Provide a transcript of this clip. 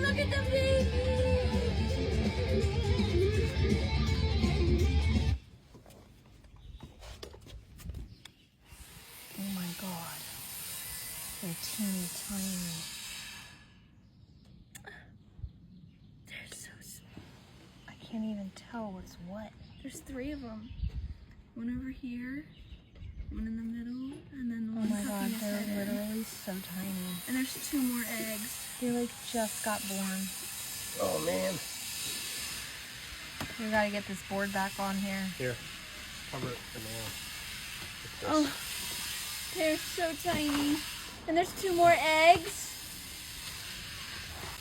look at the baby. Oh my god. They're teeny tiny. They're so small. I can't even tell what's what. There's 3 of them. One over here, one in the middle, and then one. Oh my god, they're literally so tiny. And there's 2 more eggs. They like just got born. Oh man. We gotta get this board back on here. Here, cover it for now. Oh, they're so tiny. And there's 2 more eggs.